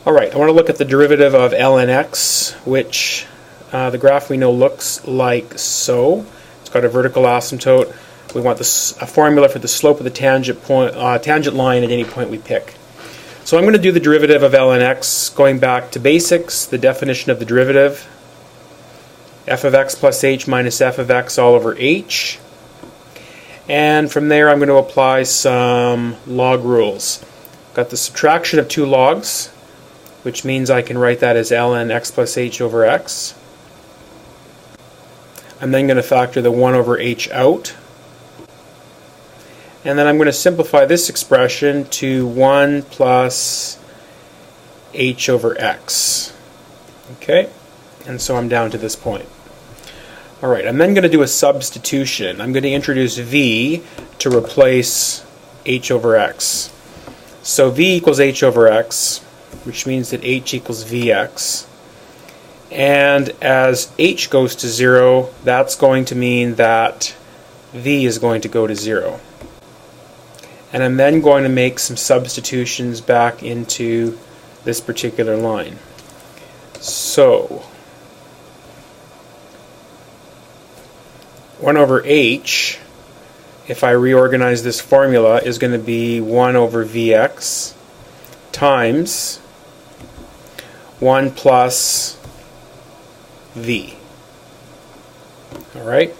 Alright, I want to look at the derivative of ln x, which the graph we know looks like so. It's got a vertical asymptote. We want a formula for the slope of the tangent line at any point we pick. So I'm going to do the derivative of ln x going back to basics, the definition of the derivative, f of x plus h minus f of x all over h. And from there I'm going to apply some log rules. Got the subtraction of two logs, which means I can write that as ln x plus h over x. I'm then going to factor the 1 over h out. And then I'm going to simplify this expression to 1 plus h over x. Okay? And so I'm down to this point. Alright, I'm then going to do a substitution. I'm going to introduce v to replace h over x. So v equals h over x, which means that h equals vx. And as h goes to 0, that's going to mean that v is going to go to 0. And I'm then going to make some substitutions back into this particular line. So 1 over h, if I reorganize this formula, is going to be 1 over vx times 1 plus v. Alright?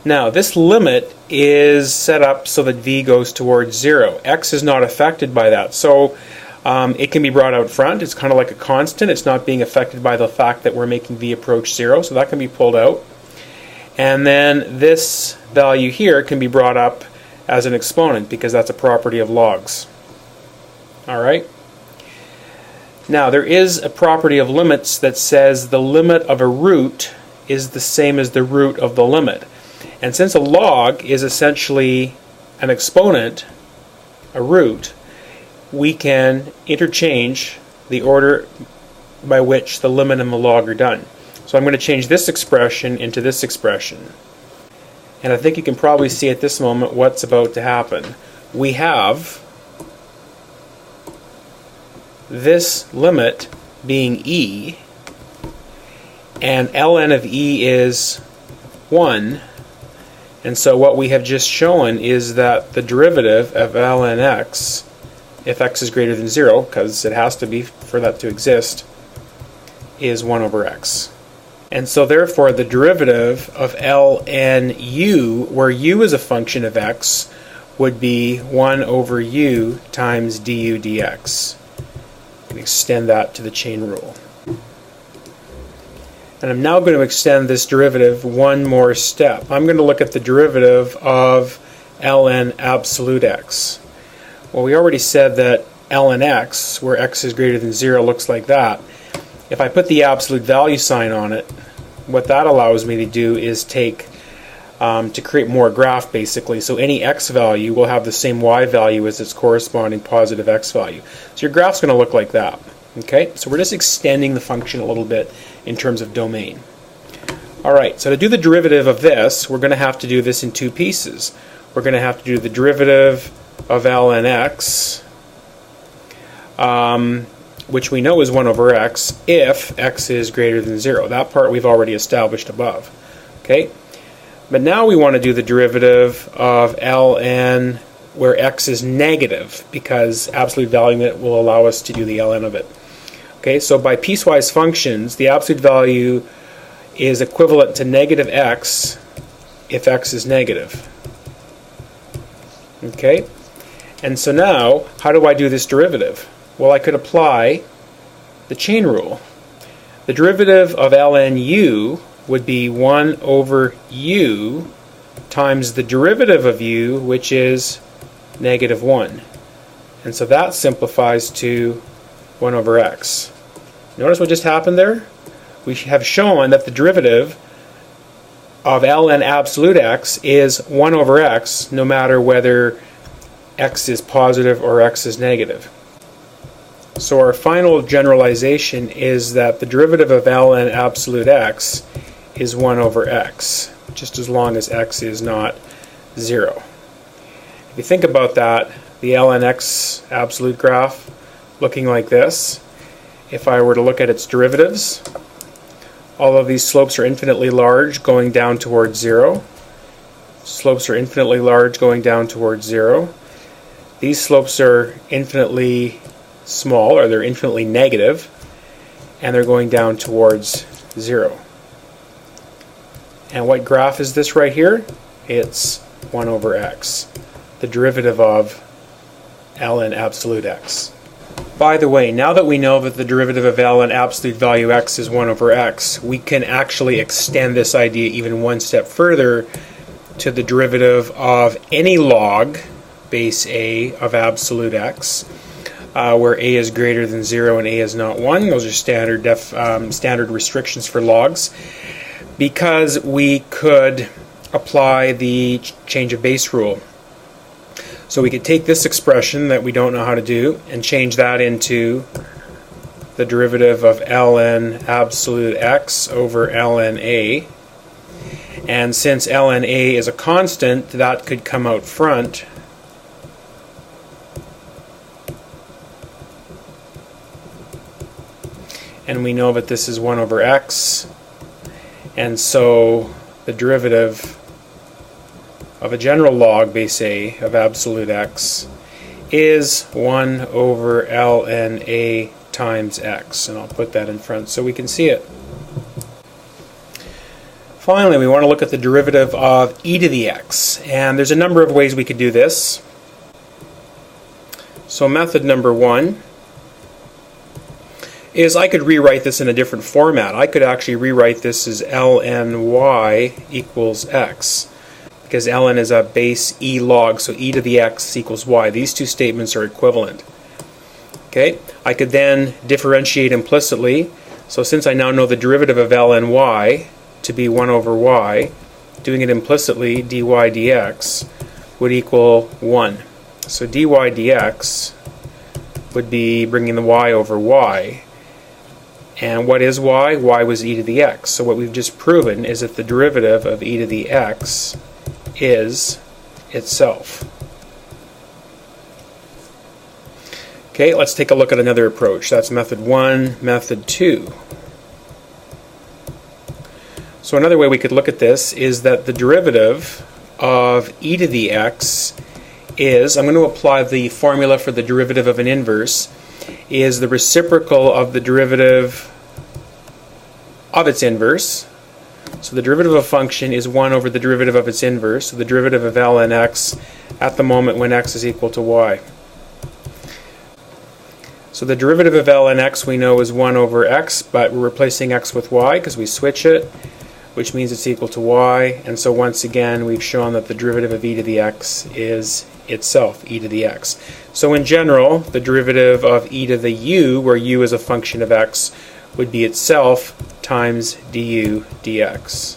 Now, this limit is set up so that v goes towards 0. X is not affected by that. So it can be brought out front. It's kind of like a constant. It's not being affected by the fact that we're making v approach 0. So that can be pulled out. And then this value here can be brought up as an exponent because that's a property of logs. Alright? Now, there is a property of limits that says the limit of a root is the same as the root of the limit. And since a log is essentially an exponent, a root, we can interchange the order by which the limit and the log are done. So I'm going to change this expression into this expression. And I think you can probably see at this moment what's about to happen. We have this limit being e, and ln of e is 1. And so what we have just shown is that the derivative of ln x, if x is greater than 0, because it has to be for that to exist, is 1 over x. And so therefore the derivative of ln u, where u is a function of x, would be 1 over u times du dx. And extend that to the chain rule. And I'm now going to extend this derivative one more step. I'm going to look at the derivative of ln absolute x. Well, we already said that ln x, where x is greater than 0, looks like that. If I put the absolute value sign on it, what that allows me to do is take, to create more graph basically. So any x value will have the same y value as its corresponding positive x value. So your graph's going to look like that. Okay, so we're just extending the function a little bit in terms of domain. Alright, so to do the derivative of this, we're going to have to do this in two pieces. We're going to have to do the derivative of ln x, which we know is 1 over x, if x is greater than 0. That part we've already established above. Okay, but now we want to do the derivative of ln where x is negative, because absolute value will allow us to do the ln of it. Okay, so by piecewise functions, the absolute value is equivalent to negative x if x is negative. Okay, and so now, how do I do this derivative? Well, I could apply the chain rule. The derivative of ln u would be 1 over u times the derivative of u, which is negative 1. And so that simplifies to 1 over x. Notice what just happened there? We have shown that the derivative of ln absolute x is 1 over x, no matter whether x is positive or x is negative. So our final generalization is that the derivative of ln absolute x is 1 over x, just as long as x is not 0. If you think about that, the ln x absolute graph looking like this. If I were to look at its derivatives, all of these slopes are infinitely large going down towards 0. Slopes are infinitely large going down towards 0. These slopes are infinitely small, or they're infinitely negative, and they're going down towards 0. And what graph is this right here? It's 1 over x, the derivative of ln absolute x. By the way, now that we know that the derivative of ln absolute value x is 1 over x, we can actually extend this idea even one step further to the derivative of any log base a of absolute x, where a is greater than 0 and a is not 1. Those are standard restrictions for logs, because we could apply the change of base rule. So we could take this expression that we don't know how to do and change that into the derivative of ln absolute x over ln a. And since ln a is a constant, that could come out front. And we know that this is 1 over x. And so the derivative of a general log base a of absolute x is 1 over ln a times x. And I'll put that in front so we can see it. Finally, we want to look at the derivative of e to the x. And there's a number of ways we could do this. So method number 1 is I could rewrite this in a different format. I could actually rewrite this as ln y equals x, because ln is a base e log, so e to the x equals y. These two statements are equivalent. Okay, I could then differentiate implicitly. So since I now know the derivative of ln y to be 1 over y, doing it implicitly, dy dx would equal 1. So dy dx would be bringing the y over y. And what is y? Y was e to the x. So what we've just proven is that the derivative of e to the x is itself. Okay, let's take a look at another approach. That's method 1, method 2. So another way we could look at this is that the derivative of e to the x is, I'm going to apply the formula for the derivative of an inverse, is the reciprocal of the derivative of its inverse. So the derivative of a function is 1 over the derivative of its inverse, so the derivative of ln x at the moment when x is equal to y. So the derivative of ln x we know is 1 over x, but we're replacing x with y because we switch it, which means it's equal to y. And so once again we've shown that the derivative of e to the x is itself e to the x. So in general, the derivative of e to the u, where u is a function of x, would be itself times du dx.